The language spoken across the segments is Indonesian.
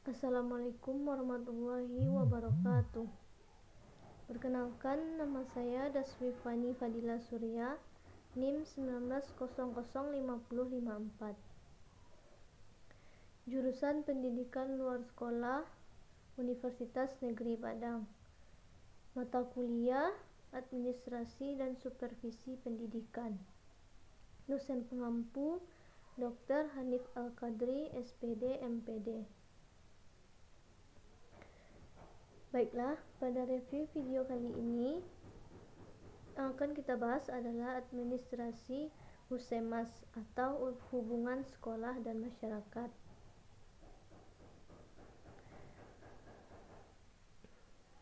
Assalamualaikum warahmatullahi wabarakatuh. Perkenalkan, nama saya Daswi Fani Fadila Surya, NIM 19005054. Jurusan Pendidikan Luar Sekolah, Universitas Negeri Padang. Mata kuliah Administrasi dan Supervisi Pendidikan. Dosen pengampu Dr. Hanif Al-Qadri, SPD, MPD. Baiklah, pada review video kali ini yang akan kita bahas adalah administrasi Husemas atau hubungan sekolah dan masyarakat.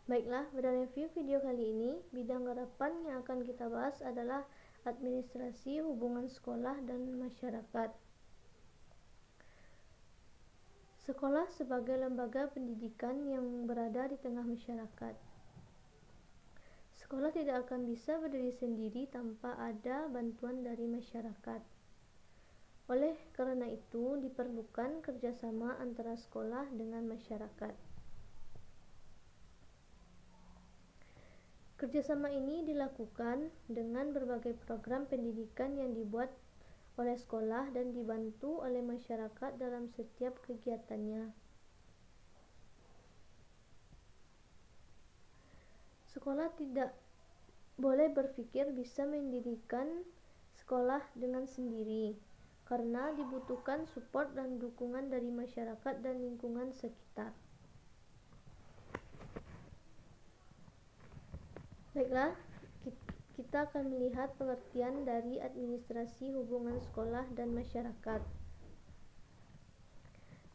Baiklah, pada review video kali ini bidang garapan yang akan kita bahas adalah administrasi hubungan sekolah dan masyarakat. Sekolah sebagai lembaga pendidikan yang berada di tengah masyarakat. Sekolah tidak akan bisa berdiri sendiri tanpa ada bantuan dari masyarakat. Oleh karena itu, diperlukan kerjasama antara sekolah dengan masyarakat. Kerjasama ini dilakukan dengan berbagai program pendidikan yang dibuat oleh sekolah dan dibantu oleh masyarakat dalam setiap kegiatannya. Sekolah tidak boleh berpikir bisa mendirikan sekolah dengan sendiri, karena dibutuhkan support dan dukungan dari masyarakat dan lingkungan sekitar. Baiklah, kita akan melihat pengertian dari administrasi hubungan sekolah dan masyarakat.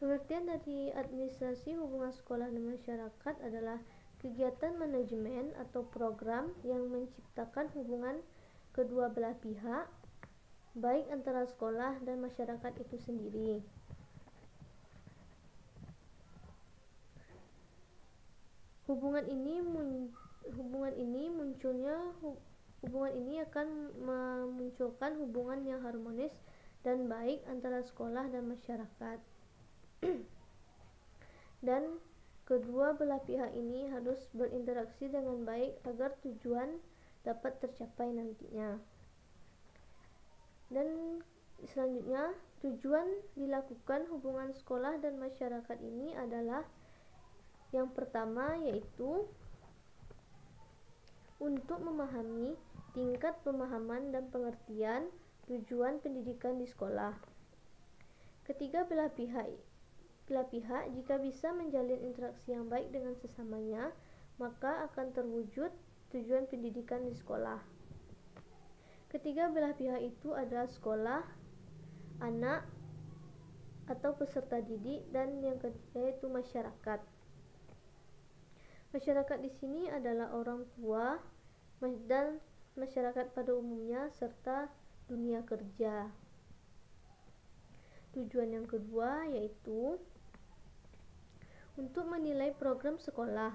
Pengertian dari administrasi hubungan sekolah dan masyarakat adalah kegiatan manajemen atau program yang menciptakan hubungan kedua belah pihak, baik antara sekolah dan masyarakat itu sendiri. Hubungan ini akan memunculkan hubungan yang harmonis dan baik antara sekolah dan masyarakat. Dan kedua belah pihak ini harus berinteraksi dengan baik agar tujuan dapat tercapai nantinya. Dan selanjutnya, tujuan dilakukan hubungan sekolah dan masyarakat ini adalah yang pertama, yaitu untuk memahami tingkat pemahaman dan pengertian tujuan pendidikan di sekolah. Ketiga belah pihak jika bisa menjalin interaksi yang baik dengan sesamanya, maka akan terwujud tujuan pendidikan di sekolah. Ketiga belah pihak itu adalah sekolah, anak atau peserta didik, dan yang ketiga yaitu masyarakat. Masyarakat di sini adalah orang tua dan masyarakat pada umumnya serta dunia kerja. Tujuan yang kedua yaitu untuk menilai program sekolah.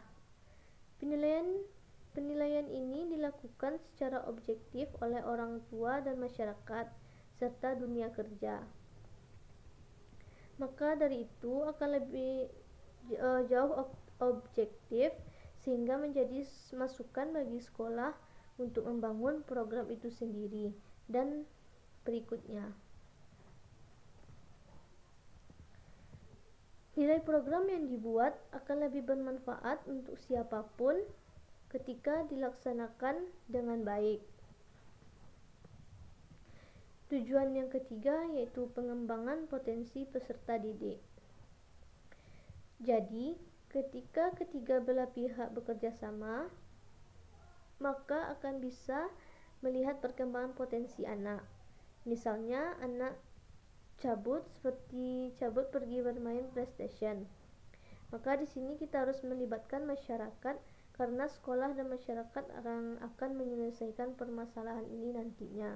Penilaian ini dilakukan secara objektif oleh orang tua dan masyarakat serta dunia kerja. Maka dari itu akan lebih jauh objektif sehingga menjadi masukan bagi sekolah untuk membangun program itu sendiri. Dan berikutnya, nilai program yang dibuat akan lebih bermanfaat untuk siapapun ketika dilaksanakan dengan baik. Tujuan yang ketiga yaitu pengembangan potensi peserta didik. Jadi, ketika ketiga belah pihak bekerja sama, maka akan bisa melihat perkembangan potensi anak. Misalnya, anak cabut pergi bermain PlayStation. Maka di sini kita harus melibatkan masyarakat karena sekolah dan masyarakat akan menyelesaikan permasalahan ini nantinya.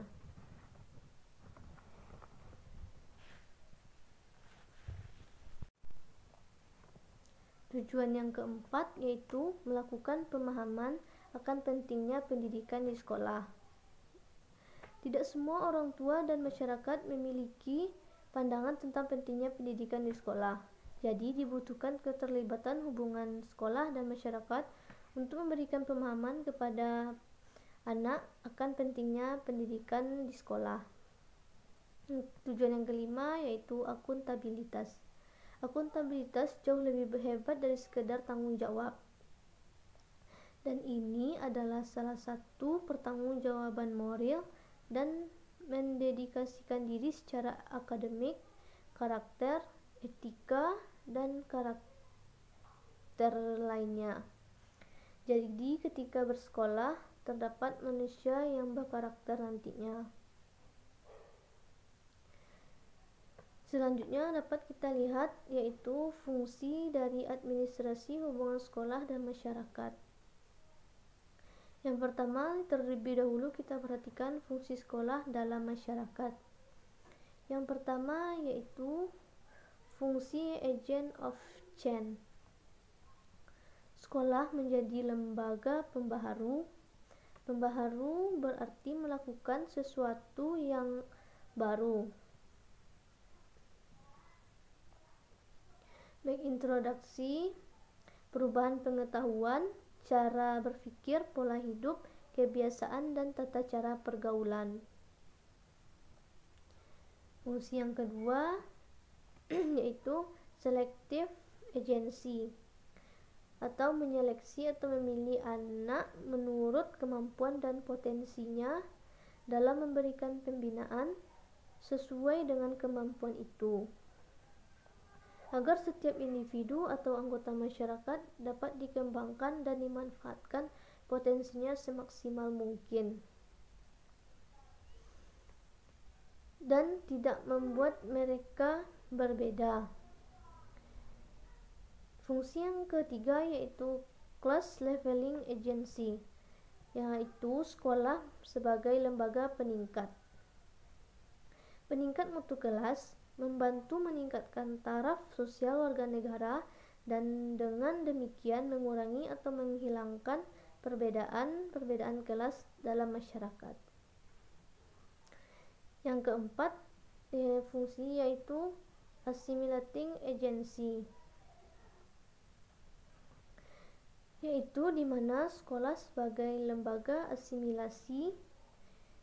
Tujuan yang keempat yaitu melakukan pemahaman akan pentingnya pendidikan di sekolah. Tidak semua orang tua dan masyarakat memiliki pandangan tentang pentingnya pendidikan di sekolah. Jadi dibutuhkan keterlibatan hubungan sekolah dan masyarakat untuk memberikan pemahaman kepada anak akan pentingnya pendidikan di sekolah. Tujuan yang kelima yaitu akuntabilitas. Akuntabilitas jauh lebih hebat dari sekedar tanggung jawab. Dan ini adalah salah satu pertanggungjawaban moral dan mendedikasikan diri secara akademik, karakter, etika, dan karakter lainnya. Jadi ketika bersekolah terdapat manusia yang berkarakter nantinya. Selanjutnya dapat kita lihat yaitu fungsi dari administrasi hubungan sekolah dan masyarakat. Yang pertama, terlebih dahulu kita perhatikan fungsi sekolah dalam masyarakat. Yang pertama yaitu fungsi agent of change. Sekolah menjadi lembaga pembaharu. Pembaharu berarti melakukan sesuatu yang baru. Baik introduksi, perubahan pengetahuan, cara berpikir, pola hidup, kebiasaan, dan tata cara pergaulan. Fungsi yang kedua yaitu selective agency, atau menyeleksi atau memilih anak menurut kemampuan dan potensinya dalam memberikan pembinaan sesuai dengan kemampuan itu, agar setiap individu atau anggota masyarakat dapat dikembangkan dan dimanfaatkan potensinya semaksimal mungkin dan tidak membuat mereka berbeda. Fungsi yang ketiga yaitu class leveling agency, yaitu sekolah sebagai lembaga peningkat. Peningkat mutu kelas membantu meningkatkan taraf sosial warga negara dan dengan demikian mengurangi atau menghilangkan perbedaan kelas dalam masyarakat. Yang keempat, fungsi yaitu assimilating agency, yaitu di mana sekolah sebagai lembaga asimilasi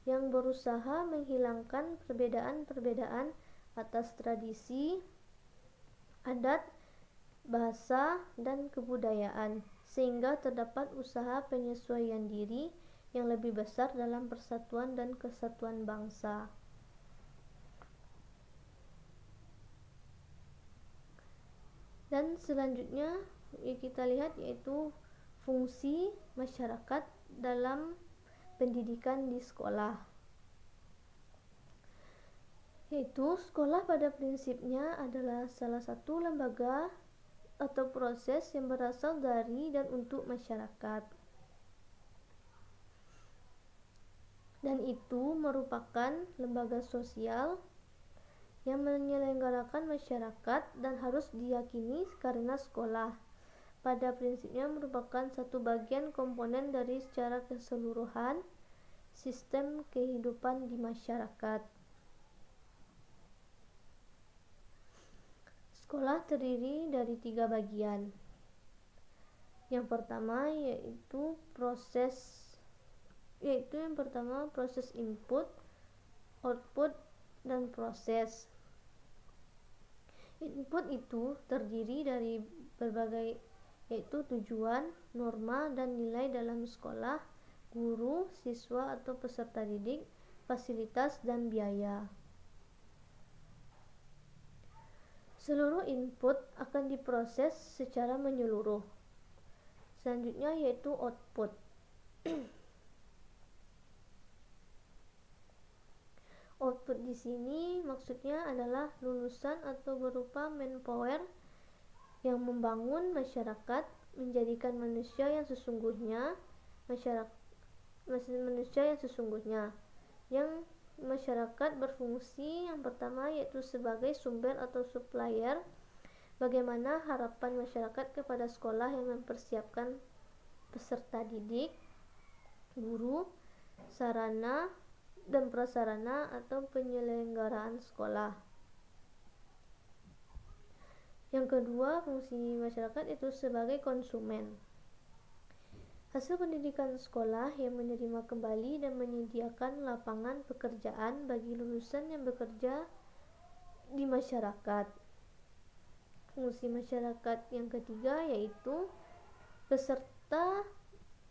yang berusaha menghilangkan perbedaan-perbedaan atas tradisi, adat, bahasa, dan kebudayaan, sehingga terdapat usaha penyesuaian diri yang lebih besar dalam persatuan dan kesatuan bangsa. Dan selanjutnya kita lihat yaitu fungsi masyarakat dalam pendidikan di sekolah, yaitu sekolah pada prinsipnya adalah salah satu lembaga atau proses yang berasal dari dan untuk masyarakat, dan itu merupakan lembaga sosial yang menyelenggarakan masyarakat dan harus diyakini karena sekolah pada prinsipnya merupakan satu bagian komponen dari secara keseluruhan sistem kehidupan di masyarakat. Sekolah terdiri dari 3 bagian. Yang pertama yaitu proses input, output, dan proses. Input itu terdiri dari berbagai yaitu tujuan, norma, dan nilai dalam sekolah, guru, siswa atau peserta didik, fasilitas, dan biaya. Seluruh input akan diproses secara menyeluruh. Selanjutnya yaitu output. Output di sini maksudnya adalah lulusan atau berupa manpower yang membangun masyarakat, menjadikan manusia yang sesungguhnya, yang masyarakat berfungsi yang pertama yaitu sebagai sumber atau supplier. Bagaimana harapan masyarakat kepada sekolah yang mempersiapkan peserta didik, guru, sarana dan prasarana atau penyelenggaraan sekolah. Yang kedua, fungsi masyarakat itu sebagai konsumen. Hasil pendidikan sekolah yang menerima kembali dan menyediakan lapangan pekerjaan bagi lulusan yang bekerja di masyarakat. Fungsi masyarakat yang ketiga yaitu peserta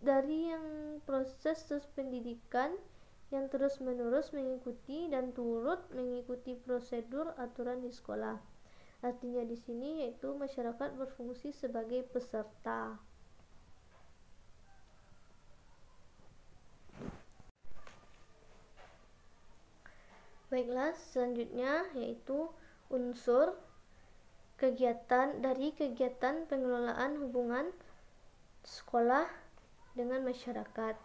dari yang proses pendidikan yang terus-menerus mengikuti dan turut mengikuti prosedur aturan di sekolah. Artinya di sini yaitu masyarakat berfungsi sebagai peserta. Baiklah, selanjutnya yaitu unsur kegiatan pengelolaan hubungan sekolah dengan masyarakat.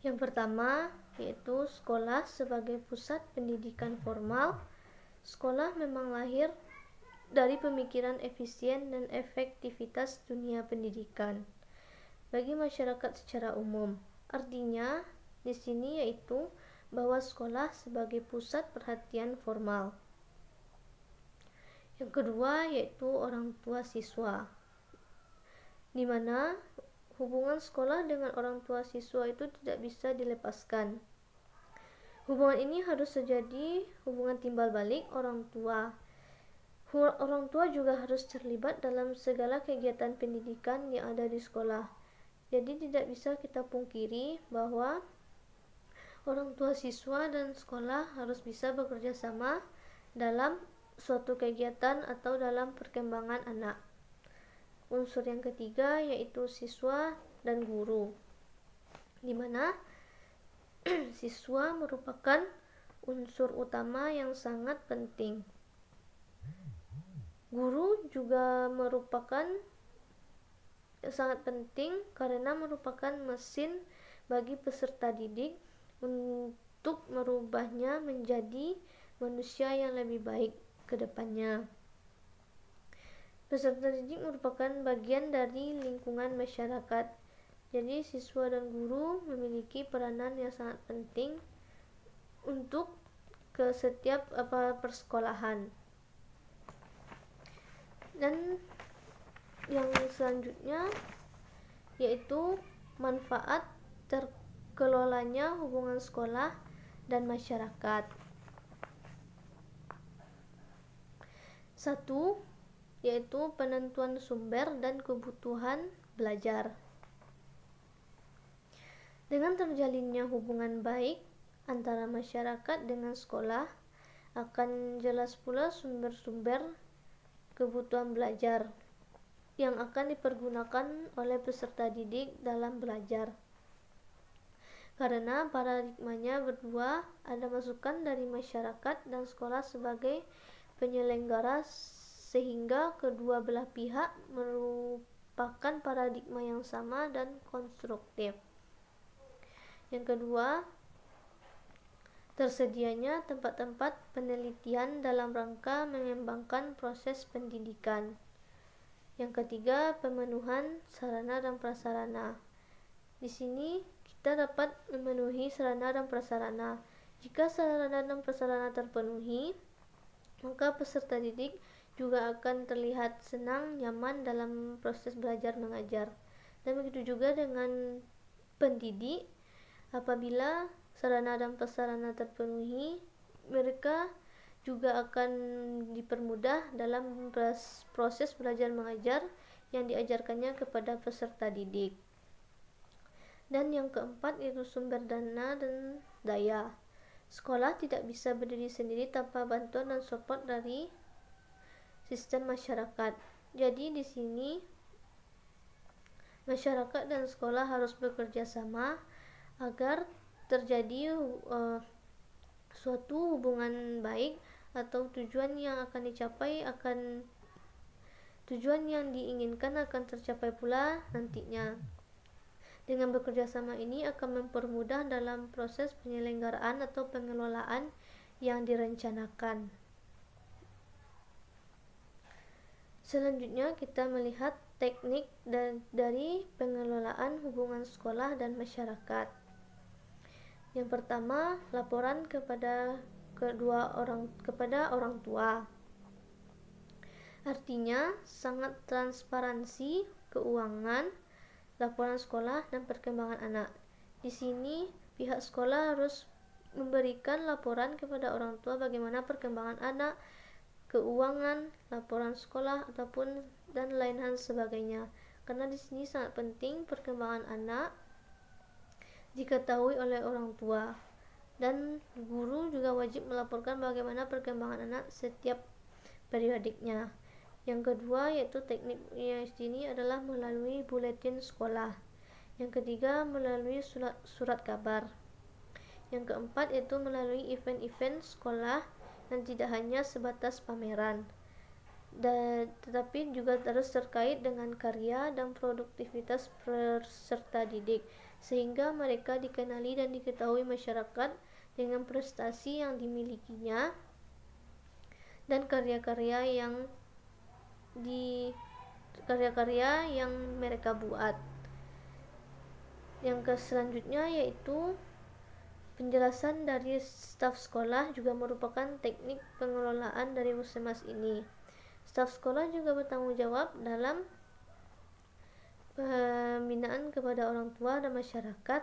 Yang pertama yaitu sekolah sebagai pusat pendidikan formal. Sekolah memang lahir dari pemikiran efisien dan efektivitas dunia pendidikan bagi masyarakat secara umum. Artinya di sini yaitu bahwa sekolah sebagai pusat perhatian formal. Yang kedua yaitu orang tua siswa, di mana hubungan sekolah dengan orang tua siswa itu tidak bisa dilepaskan. Hubungan ini harus terjadi hubungan timbal balik orang tua. Orang tua juga harus terlibat dalam segala kegiatan pendidikan yang ada di sekolah. Jadi tidak bisa kita pungkiri bahwa orang tua siswa dan sekolah harus bisa bekerja sama dalam suatu kegiatan atau dalam perkembangan anak. Unsur yang ketiga yaitu siswa dan guru, di mana siswa merupakan unsur utama yang sangat penting. Guru juga merupakan sangat penting karena merupakan mesin bagi peserta didik untuk merubahnya menjadi manusia yang lebih baik ke depannya. Peserta didik merupakan bagian dari lingkungan masyarakat. Jadi siswa dan guru memiliki peranan yang sangat penting untuk ke setiap persekolahan. Dan yang selanjutnya yaitu manfaat terkelolanya hubungan sekolah dan masyarakat. Satu, yaitu penentuan sumber dan kebutuhan belajar. Dengan terjalinnya hubungan baik antara masyarakat dengan sekolah, akan jelas pula sumber-sumber kebutuhan belajar yang akan dipergunakan oleh peserta didik dalam belajar. Karena paradigmanya berdua, ada masukan dari masyarakat dan sekolah sebagai penyelenggara, sehingga kedua belah pihak merupakan paradigma yang sama dan konstruktif. Yang kedua, tersedianya tempat-tempat penelitian dalam rangka mengembangkan proses pendidikan. Yang ketiga, pemenuhan sarana dan prasarana. Di sini kita dapat memenuhi sarana dan prasarana. Jika sarana dan prasarana terpenuhi, maka peserta didik juga akan terlihat senang, nyaman dalam proses belajar mengajar. Dan begitu juga dengan pendidik, apabila sarana dan prasarana terpenuhi, mereka juga akan dipermudah dalam proses belajar mengajar yang diajarkannya kepada peserta didik. Dan yang keempat yaitu sumber dana dan daya. Sekolah tidak bisa berdiri sendiri tanpa bantuan dan support dari sistem masyarakat. Jadi di sini masyarakat dan sekolah harus bekerja sama agar terjadi suatu hubungan baik atau tujuan yang diinginkan akan tercapai pula nantinya. Dengan bekerja sama ini akan mempermudah dalam proses penyelenggaraan atau pengelolaan yang direncanakan. Selanjutnya kita melihat teknik dari pengelolaan hubungan sekolah dan masyarakat. Yang pertama, laporan kepada kepada orang tua. Artinya sangat transparansi keuangan, laporan sekolah dan perkembangan anak. Di sini pihak sekolah harus memberikan laporan kepada orang tua bagaimana perkembangan anak, keuangan, laporan sekolah ataupun dan lain hal sebagainya. Karena di sini sangat penting perkembangan anak diketahui oleh orang tua, dan guru juga wajib melaporkan bagaimana perkembangan anak setiap periodiknya. Yang kedua yaitu tekniknya di sini adalah melalui buletin sekolah. Yang ketiga melalui surat kabar. Yang keempat yaitu melalui event-event sekolah dan tidak hanya sebatas pameran, tetapi juga harus terkait dengan karya dan produktivitas peserta didik, sehingga mereka dikenali dan diketahui masyarakat dengan prestasi yang dimilikinya dan karya-karya yang mereka buat. Yang selanjutnya yaitu penjelasan dari staf sekolah juga merupakan teknik pengelolaan dari Muslimas ini. Staf sekolah juga bertanggung jawab dalam pembinaan kepada orang tua dan masyarakat,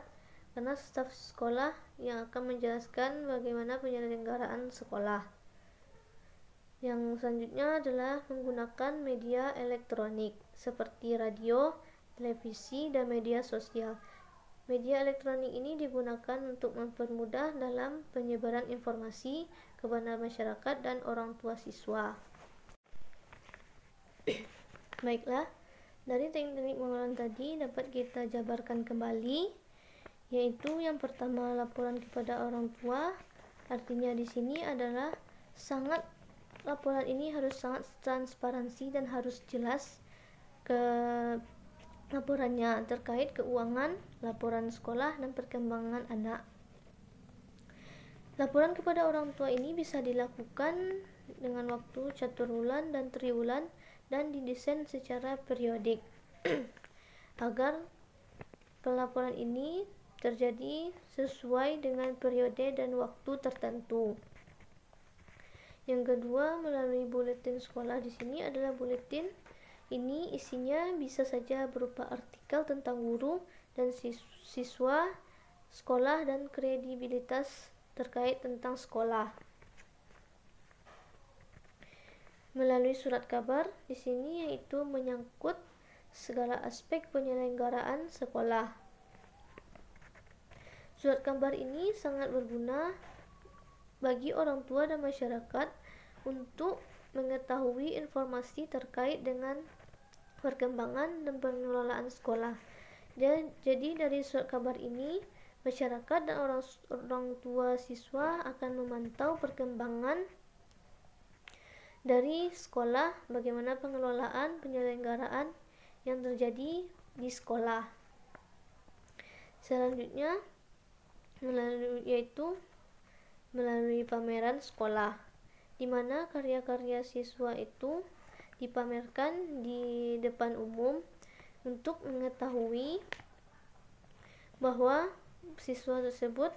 karena staf sekolah yang akan menjelaskan bagaimana penyelenggaraan sekolah. Yang selanjutnya adalah menggunakan media elektronik seperti radio, televisi, dan media sosial. Media elektronik ini digunakan untuk mempermudah dalam penyebaran informasi kepada masyarakat dan orang tua siswa. Baiklah, dari teknik pengelolaan tadi dapat kita jabarkan kembali, yaitu yang pertama laporan kepada orang tua. Artinya di sini adalah laporan ini harus sangat transparansi dan harus jelas laporannya terkait keuangan, laporan sekolah, dan perkembangan anak. Laporan kepada orang tua ini bisa dilakukan dengan waktu caturwulan dan triwulan dan didesain secara periodik agar pelaporan ini terjadi sesuai dengan periode dan waktu tertentu. Yang kedua, melalui buletin sekolah. Di sini adalah buletin ini isinya bisa saja berupa artikel tentang guru dan siswa sekolah dan kredibilitas terkait tentang sekolah. Melalui surat kabar di sini yaitu menyangkut segala aspek penyelenggaraan sekolah. Surat kabar ini sangat berguna bagi orang tua dan masyarakat untuk mengetahui informasi terkait dengan perkembangan dan pengelolaan sekolah. Jadi dari surat kabar ini, masyarakat dan orang tua siswa akan memantau perkembangan dari sekolah, bagaimana pengelolaan penyelenggaraan yang terjadi di sekolah. Selanjutnya melalui pameran sekolah, di mana karya-karya siswa itu dipamerkan di depan umum untuk mengetahui bahwa siswa tersebut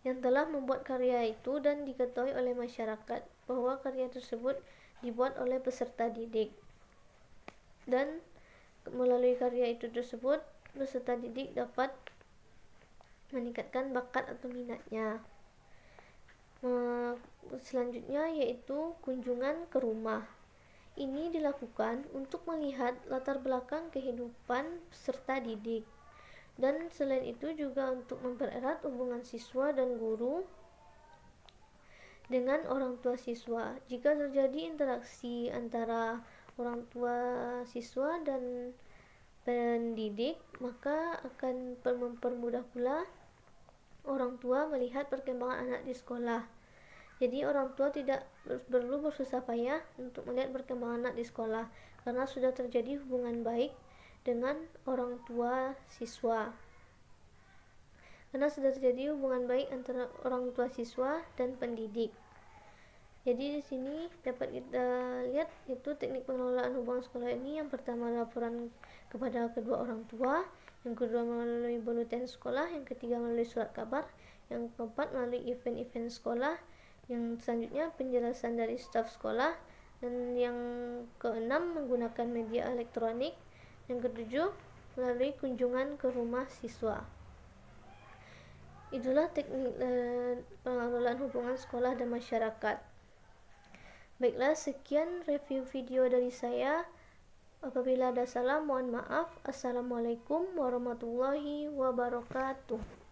yang telah membuat karya itu dan diketahui oleh masyarakat bahwa karya tersebut dibuat oleh peserta didik, dan melalui karya itu tersebut peserta didik dapat meningkatkan bakat atau minatnya. Selanjutnya yaitu kunjungan ke rumah. Ini dilakukan untuk melihat latar belakang kehidupan peserta didik, dan selain itu juga untuk mempererat hubungan siswa dan guru dengan orang tua siswa. Jika terjadi interaksi antara orang tua siswa dan pendidik, maka akan mempermudah pula orang tua melihat perkembangan anak di sekolah. Jadi orang tua tidak perlu bersusah payah untuk melihat perkembangan anak di sekolah, karena sudah terjadi hubungan baik dengan orang tua siswa. Karena sudah terjadi hubungan baik antara orang tua siswa dan pendidik. Jadi di sini dapat kita lihat itu teknik pengelolaan hubungan sekolah ini. Yang pertama laporan kepada kedua orang tua, yang kedua melalui buletin sekolah, yang ketiga melalui surat kabar, yang keempat melalui event-event sekolah, Yang selanjutnya penjelasan dari staf sekolah, dan yang keenam menggunakan media elektronik, yang ketujuh melalui kunjungan ke rumah siswa. Itulah teknik pengelolaan hubungan sekolah dan masyarakat. Baiklah, sekian review video dari saya. Apabila ada salah, mohon maaf. Assalamualaikum warahmatullahi wabarakatuh.